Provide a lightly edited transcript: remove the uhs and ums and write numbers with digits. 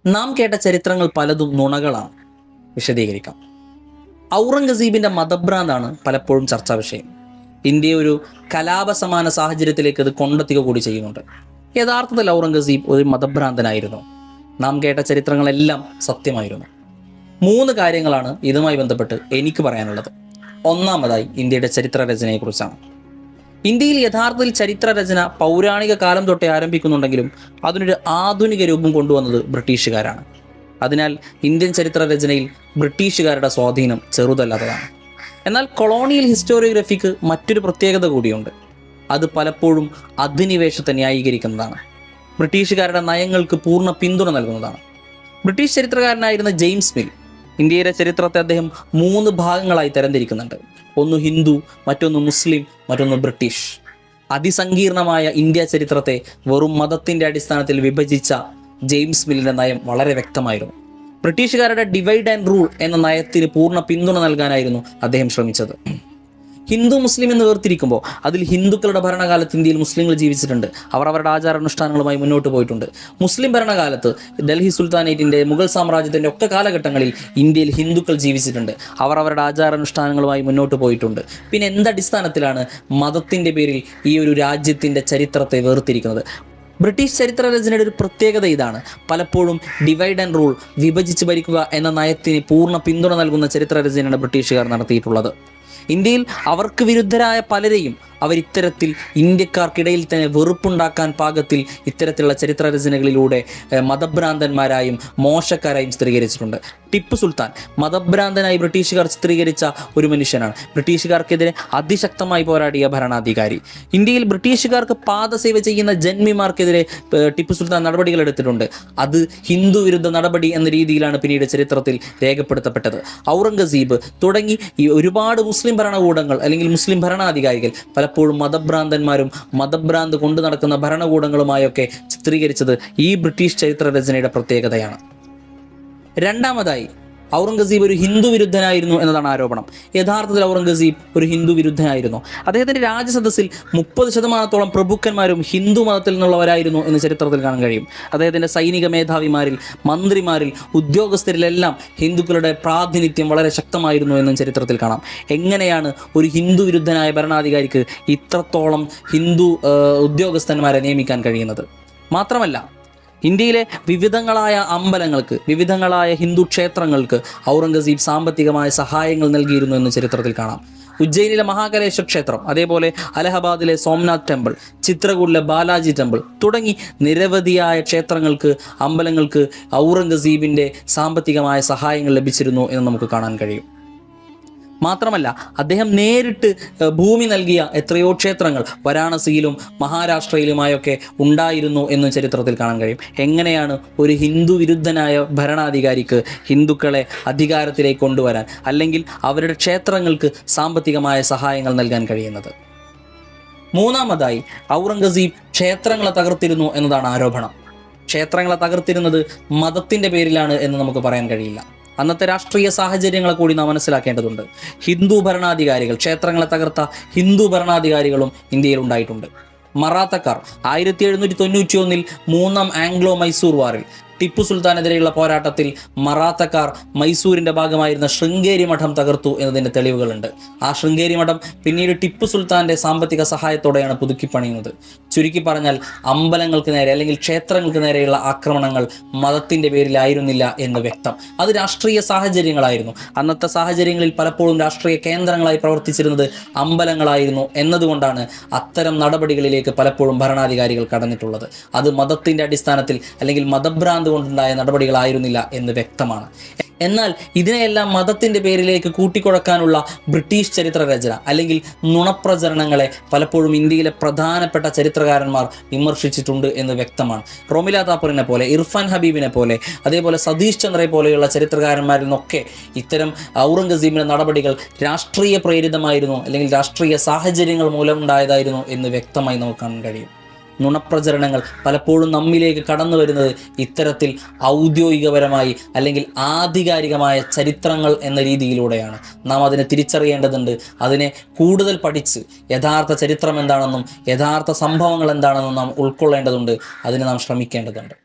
നാം കേട്ട ചരിത്രങ്ങൾ പലതും നുണകളാണ്. വിശദീകരിക്കാം. ഔറംഗസീബിന്റെ മതഭ്രാന്താണ് പലപ്പോഴും ചർച്ചാ വിഷയം. ഇന്ത്യയെ ഒരു കലാപസമാന സാഹചര്യത്തിലേക്ക് ഇത് കൊണ്ടെത്തുക കൂടി ചെയ്യുന്നുണ്ട്. യഥാർത്ഥത്തിൽ ഔറംഗസീബ് ഒരു മതഭ്രാന്തനായിരുന്നു. നാം കേട്ട ചരിത്രങ്ങളെല്ലാം സത്യമായിരുന്നു. 3 കാര്യങ്ങളാണ് ഇതുമായി ബന്ധപ്പെട്ട് എനിക്ക് പറയാനുള്ളത്. ഒന്നാമതായി ഇന്ത്യയുടെ ചരിത്രരചനയെക്കുറിച്ചാണ്. ഇന്ത്യയിൽ യഥാർത്ഥത്തിൽ ചരിത്രരചന പൗരാണിക കാലം തൊട്ടേ ആരംഭിക്കുന്നുണ്ടെങ്കിലും അതിനൊരു ആധുനിക രൂപം കൊണ്ടുവന്നത് ബ്രിട്ടീഷുകാരാണ്. അതിനാൽ ഇന്ത്യൻ ചരിത്രരചനയിൽ ബ്രിട്ടീഷുകാരുടെ സ്വാധീനം ചെറുതല്ലാത്തതാണ്. എന്നാൽ കൊളോണിയൽ ഹിസ്റ്റോറിയോഗ്രഫിക്ക് മറ്റൊരു പ്രത്യേകത കൂടിയുണ്ട്. അത് പലപ്പോഴും അധിനിവേശത്തെ ന്യായീകരിക്കുന്നതാണ്. ബ്രിട്ടീഷുകാരുടെ നയങ്ങൾക്ക് പൂർണ്ണ പിന്തുണ നൽകുന്നതാണ്. ബ്രിട്ടീഷ് ചരിത്രകാരനായിരുന്ന ജെയിംസ് മിൽ ഇന്ത്യയുടെ ചരിത്രത്തെ അദ്ദേഹം 3 ഭാഗങ്ങളായി തരംതിരിക്കുന്നുണ്ട്. ഒന്ന് ഹിന്ദു, മറ്റൊന്ന് മുസ്ലിം, മറ്റൊന്ന് ബ്രിട്ടീഷ്. അതിസങ്കീർണമായ ഇന്ത്യ ചരിത്രത്തെ വെറും മതത്തിൻ്റെ അടിസ്ഥാനത്തിൽ വിഭജിച്ച ജെയിംസ് മില്ലിൻ്റെ നയം വളരെ വ്യക്തമായിരുന്നു. ബ്രിട്ടീഷുകാരുടെ ഡിവൈഡ് ആൻഡ് റൂൾ എന്ന നയത്തിന് പൂർണ്ണ പിന്തുണ നൽകാനായിരുന്നു അദ്ദേഹം ശ്രമിച്ചത്. ഹിന്ദു മുസ്ലിം എന്ന് വേർതിരിക്കുമ്പോൾ അതിൽ ഹിന്ദുക്കളുടെ ഭരണകാലത്ത് ഇന്ത്യയിൽ മുസ്ലിങ്ങൾ ജീവിച്ചിട്ടുണ്ട്. അവർ അവരുടെ ആചാരാനുഷ്ഠാനങ്ങളുമായി മുന്നോട്ട് പോയിട്ടുണ്ട്. മുസ്ലിം ഭരണകാലത്ത് ഡൽഹി സുൽത്താനേറ്റിൻ്റെ, മുഗൾ സാമ്രാജ്യത്തിൻ്റെ ഒക്കെ കാലഘട്ടങ്ങളിൽ ഇന്ത്യയിൽ ഹിന്ദുക്കൾ ജീവിച്ചിട്ടുണ്ട്. അവർ അവരുടെ ആചാരാനുഷ്ഠാനങ്ങളുമായി മുന്നോട്ട് പോയിട്ടുണ്ട്. പിന്നെ എന്തടിസ്ഥാനത്തിലാണ് മതത്തിൻ്റെ പേരിൽ ഈ ഒരു രാജ്യത്തിൻ്റെ ചരിത്രത്തെ വേർതിരിക്കുന്നത്? ബ്രിട്ടീഷ് ചരിത്രരചനയുടെ ഒരു പ്രത്യേകത ഇതാണ്. പലപ്പോഴും ഡിവൈഡ് ആൻഡ് റൂൾ, വിഭജിച്ച് ഭരിക്കുക എന്ന നയത്തിന് പൂർണ്ണ പിന്തുണ നൽകുന്ന ചരിത്രരചനയാണ് ബ്രിട്ടീഷുകാർ നടത്തിയിട്ടുള്ളത്. ഇന്ത്യയിൽ അവർക്ക് വിരുദ്ധരായ പലരെയും അവർ ഇത്തരത്തിൽ ഇന്ത്യക്കാർക്കിടയിൽ തന്നെ വെറുപ്പുണ്ടാക്കാൻ പാകത്തിൽ ഇത്തരത്തിലുള്ള ചരിത്രരചനകളിലൂടെ മതഭ്രാന്തന്മാരായും മോശക്കാരായും ചിത്രീകരിച്ചിട്ടുണ്ട്. ടിപ്പു സുൽത്താൻ മതഭ്രാന്തനായി ബ്രിട്ടീഷുകാർ ചിത്രീകരിച്ച ഒരു മനുഷ്യനാണ്. ബ്രിട്ടീഷുകാർക്കെതിരെ അതിശക്തമായി പോരാടിയ ഭരണാധികാരി. ഇന്ത്യയിൽ ബ്രിട്ടീഷുകാർക്ക് പാദസേവ ചെയ്യുന്ന ജന്മിമാർക്കെതിരെ ടിപ്പു സുൽത്താൻ നടപടികൾ എടുത്തിട്ടുണ്ട്. അത് ഹിന്ദു വിരുദ്ധ നടപടി എന്ന രീതിയിലാണ് പിന്നീട് ചരിത്രത്തിൽ രേഖപ്പെടുത്തപ്പെട്ടത്. ഔറംഗസീബ് തുടങ്ങി ഈ ഒരുപാട് മുസ്ലിം ഭരണകൂടങ്ങൾ അല്ലെങ്കിൽ മുസ്ലിം ഭരണാധികാരികൾ പലപ്പോഴും മതഭ്രാന്തന്മാരും മതഭ്രാന്ത് കൊണ്ടു നടക്കുന്ന ഭരണകൂടങ്ങളുമായൊക്കെ ചിത്രീകരിച്ചത് ഈ ബ്രിട്ടീഷ് ചരിത്രരചനയുടെ പ്രത്യേകതയാണ്. രണ്ടാമതായി, ഔറംഗസീബ് ഒരു ഹിന്ദു വിരുദ്ധനായിരുന്നു എന്നതാണ് ആരോപണം. യഥാർത്ഥത്തിൽ ഔറംഗസീബ് ഒരു ഹിന്ദു വിരുദ്ധനായിരുന്നു. അദ്ദേഹത്തിൻ്റെ രാജസദസ്സിൽ 30% പ്രഭുക്കന്മാരും ഹിന്ദു മതത്തിൽ നിന്നുള്ളവരായിരുന്നു എന്ന് ചരിത്രത്തിൽ കാണാൻ കഴിയും. അദ്ദേഹത്തിൻ്റെ സൈനിക മേധാവിമാരിൽ, മന്ത്രിമാരിൽ, ഉദ്യോഗസ്ഥരിലെല്ലാം ഹിന്ദുക്കളുടെ പ്രാതിനിധ്യം വളരെ ശക്തമായിരുന്നു എന്നും ചരിത്രത്തിൽ കാണാം. എങ്ങനെയാണ് ഒരു ഹിന്ദു വിരുദ്ധനായ ഭരണാധികാരിക്ക് ഇത്രത്തോളം ഹിന്ദു ഉദ്യോഗസ്ഥന്മാരെ നിയമിക്കാൻ കഴിയുന്നത്? മാത്രമല്ല, ഇന്ത്യയിലെ വിവിധങ്ങളായ അമ്പലങ്ങൾക്ക്, വിവിധങ്ങളായ ഹിന്ദു ക്ഷേത്രങ്ങൾക്ക് ഔറംഗസീബ് സാമ്പത്തികമായ സഹായങ്ങൾ നൽകിയിരുന്നു എന്ന് ചരിത്രത്തിൽ കാണാം. ഉജ്ജയിനിലെ മഹാകലേശ്വർ ക്ഷേത്രം, അതേപോലെ അലഹബാദിലെ സോംനാഥ് ടെമ്പിൾ, ചിത്രകൂടിലെ ബാലാജി ടെമ്പിൾ തുടങ്ങി നിരവധിയായ ക്ഷേത്രങ്ങൾക്ക്, അമ്പലങ്ങൾക്ക് ഔറംഗസീബിൻ്റെ സാമ്പത്തികമായ സഹായങ്ങൾ ലഭിച്ചിരുന്നു എന്ന് നമുക്ക് കാണാൻ കഴിയും. മാത്രമല്ല, അദ്ദേഹം നേരിട്ട് ഭൂമി നൽകിയ എത്രയോ ക്ഷേത്രങ്ങൾ വാരാണസിയിലും മഹാരാഷ്ട്രയിലുമായൊക്കെ ഉണ്ടായിരുന്നു എന്നും ചരിത്രത്തിൽ കാണാൻ കഴിയും. എങ്ങനെയാണ് ഒരു ഹിന്ദു വിരുദ്ധനായ ഭരണാധികാരിക്ക് ഹിന്ദുക്കളെ അധികാരത്തിലേക്ക് കൊണ്ടുവരാൻ അല്ലെങ്കിൽ അവരുടെ ക്ഷേത്രങ്ങൾക്ക് സാമ്പത്തികമായ സഹായങ്ങൾ നൽകാൻ കഴിയുന്നത്? മൂന്നാമതായി, ഔറംഗസീബ് ക്ഷേത്രങ്ങളെ തകർത്തിരുന്നു എന്നതാണ് ആരോപണം. ക്ഷേത്രങ്ങളെ തകർത്തിരുന്നത് മതത്തിൻ്റെ പേരിലാണ് എന്ന് നമുക്ക് പറയാൻ കഴിയില്ല. അന്നത്തെ രാഷ്ട്രീയ സാഹചര്യങ്ങളെ കൂടി നാം മനസ്സിലാക്കേണ്ടതുണ്ട്. ഹിന്ദു ഭരണാധികാരികൾ, ക്ഷേത്രങ്ങളെ തകർത്ത ഹിന്ദു ഭരണാധികാരികളും ഇന്ത്യയിൽ ഉണ്ടായിട്ടുണ്ട്. മറാത്തക്കാർ 1791 3ാം ആംഗ്ലോ മൈസൂർ വാറിൽ ടിപ്പു സുൽത്താനെതിരെയുള്ള പോരാട്ടത്തിൽ മറാത്തക്കാർ മൈസൂരിൻ്റെ ഭാഗമായിരുന്ന ശൃംഗേരി മഠം തകർത്തു എന്നതിൻ്റെ തെളിവുകളുണ്ട്. ആ ശൃംഗേരി മഠം പിന്നീട് ടിപ്പു സുൽത്താൻ്റെ സാമ്പത്തിക സഹായത്തോടെയാണ് പുതുക്കിപ്പണിയുന്നത്. ചുരുക്കി പറഞ്ഞാൽ അമ്പലങ്ങൾക്ക് നേരെ അല്ലെങ്കിൽ ക്ഷേത്രങ്ങൾക്ക് നേരെയുള്ള ആക്രമണങ്ങൾ മതത്തിൻ്റെ പേരിലായിരുന്നില്ല എന്ന് വ്യക്തം. അത് രാഷ്ട്രീയ സാഹചര്യങ്ങളായിരുന്നു. അന്നത്തെ സാഹചര്യങ്ങളിൽ പലപ്പോഴും രാഷ്ട്രീയ കേന്ദ്രങ്ങളായി പ്രവർത്തിച്ചിരുന്നത് അമ്പലങ്ങളായിരുന്നു എന്നതുകൊണ്ടാണ് അത്തരം നടപടികളിലേക്ക് പലപ്പോഴും ഭരണാധികാരികൾ കടന്നിട്ടുള്ളത്. അത് മതത്തിൻ്റെ അടിസ്ഥാനത്തിൽ അല്ലെങ്കിൽ മതഭ്രാന്ത് കൊണ്ടുണ്ടായ നടപടികളായിരുന്നില്ല എന്ന് വ്യക്തമാണ്. എന്നാൽ ഇതിനെയെല്ലാം മതത്തിൻ്റെ പേരിലേക്ക് കൂട്ടിക്കുഴക്കാനുള്ള ബ്രിട്ടീഷ് ചരിത്രരചന അല്ലെങ്കിൽ നുണപ്രചരണങ്ങളെ പലപ്പോഴും ഇന്ത്യയിലെ പ്രധാനപ്പെട്ട ചരിത്രകാരന്മാർ വിമർശിച്ചിട്ടുണ്ട് എന്ന് വ്യക്തമാണ്. റോമില താപ്പറിനെ പോലെ, ഇർഫാൻ ഹബീബിനെ പോലെ, അതേപോലെ സതീഷ് ചന്ദ്രയെ പോലെയുള്ള ചരിത്രകാരന്മാരിൽ നിന്നൊക്കെ ഇത്തരം ഔറംഗസീബിൻ്റെ നടപടികൾ രാഷ്ട്രീയ പ്രേരിതമായിരുന്നു അല്ലെങ്കിൽ രാഷ്ട്രീയ സാഹചര്യങ്ങൾ മൂലമുണ്ടായതായിരുന്നു എന്ന് വ്യക്തമായി നമുക്ക് കാണാൻ കഴിയും. നുണപ്രചരണങ്ങൾ പലപ്പോഴും നമ്മിലേക്ക് കടന്നു വരുന്നത് ഇത്തരത്തിൽ ഔദ്യോഗികപരമായി അല്ലെങ്കിൽ ആധികാരികമായ ചരിത്രങ്ങൾ എന്ന രീതിയിലൂടെയാണ്. നാം അതിനെ തിരിച്ചറിയേണ്ടതുണ്ട്. അതിനെ കൂടുതൽ പഠിച്ച് യഥാർത്ഥ ചരിത്രം എന്താണെന്നും യഥാർത്ഥ സംഭവങ്ങൾ എന്താണെന്നും നാം ഉൾക്കൊള്ളേണ്ടതുണ്ട്. അതിന് നാം ശ്രമിക്കേണ്ടതുണ്ട്.